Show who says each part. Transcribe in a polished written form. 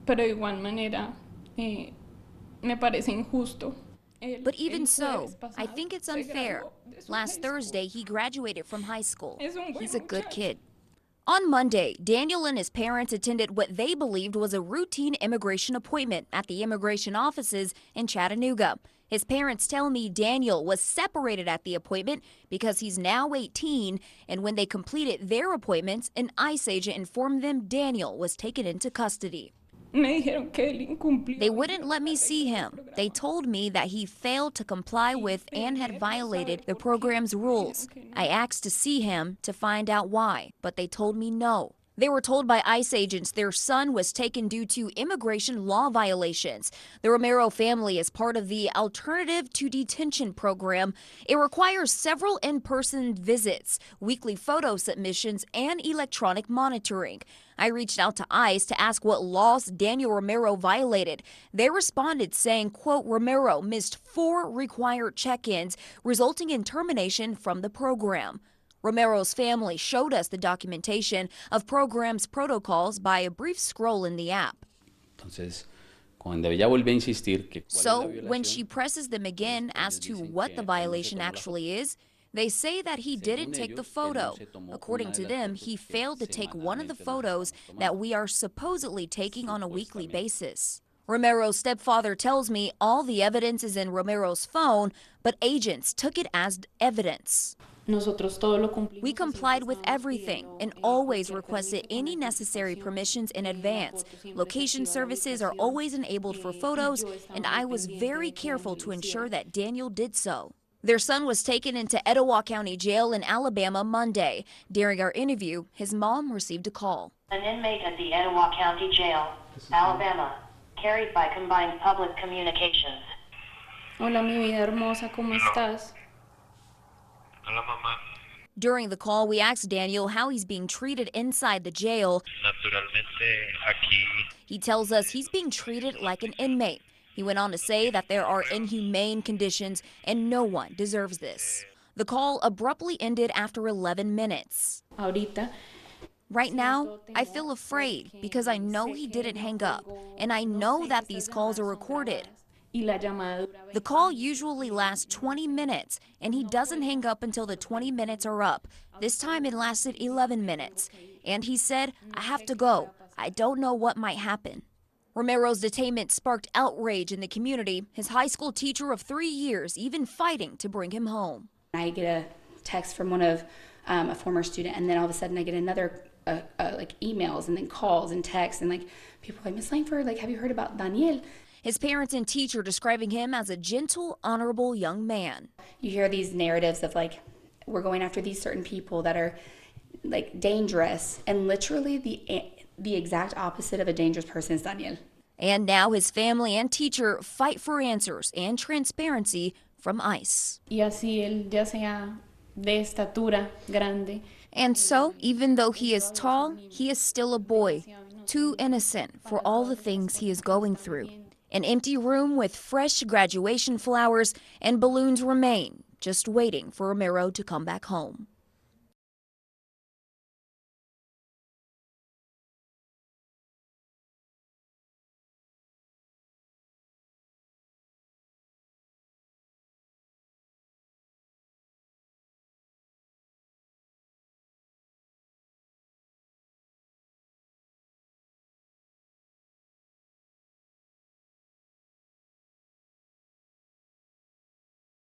Speaker 1: pero de igual manera me parece injusto.
Speaker 2: But even so, I think it's unfair. Last Thursday, he graduated from high school. He's a good kid. On Monday, Daniel and his parents attended what they believed was a routine immigration appointment at the immigration offices in Chattanooga. His parents tell me Daniel was separated at the appointment because he's now 18, and when they completed their appointments, an ICE agent informed them Daniel was taken into custody. They wouldn't let me see him. They told me that he failed to comply with and had violated the program's rules. I asked to see him to find out why, but they told me no. They were told by ICE agents their son was taken due to immigration law violations. The Romero family is part of the Alternative to Detention program. It requires several in-person visits, weekly photo submissions, and electronic monitoring. I reached out to ICE to ask what laws Daniel Romero violated. They responded saying, quote, Romero missed 4 required check-ins, resulting in termination from the program. Romero's family showed us the documentation of program's protocols by a brief scroll in the app. So, when she presses them again as to what the violation actually is, they say that he didn't take the photo. According to them, he failed to take one of the photos that we are supposedly taking on a weekly basis. Romero's stepfather tells me all the evidence is in Romero's phone, but agents took it as evidence. We complied with everything and always requested any necessary permissions in advance. Location services are always enabled for photos, and I was very careful to ensure that Daniel did so. Their son was taken into Etowah County Jail in Alabama Monday. During our interview, his mom received a call.
Speaker 3: An inmate at the Etowah County Jail, Alabama, carried by Combined Public Communications.
Speaker 1: Hola, mi vida hermosa, ¿cómo estás?
Speaker 4: Hola, mamá.
Speaker 2: During the call, we asked Daniel how he's being treated inside the jail.
Speaker 4: Naturalmente, aquí.
Speaker 2: He tells us he's being treated like an inmate. He went on to say that there are inhumane conditions and no one deserves this. The call abruptly ended after 11 minutes. Right now, I feel afraid because I know he didn't hang up, and I know that these calls are recorded. The call usually lasts 20 minutes, and he doesn't hang up until the 20 minutes are up. This time it lasted 11 minutes. And he said, I have to go. I don't know what might happen. Romero's detainment sparked outrage in the community, his high school teacher of 3 years even fighting to bring him home.
Speaker 5: I get a text from one of a former student, and then all of a sudden I get another like emails and then calls and texts, and like people like, Miss Langford, like, have you heard about Daniel?
Speaker 2: His parents and teacher describing him as a gentle, honorable young man.
Speaker 5: You hear these narratives of like, we're going after these certain people that are like dangerous, and literally the exact opposite of a dangerous person is Daniel.
Speaker 2: And now his family and teacher fight for answers and transparency from ICE. And so, even though he is tall, he is still a boy, too innocent for all the things he is going through. An empty room with fresh graduation flowers and balloons remain, just waiting for Romero to come back home.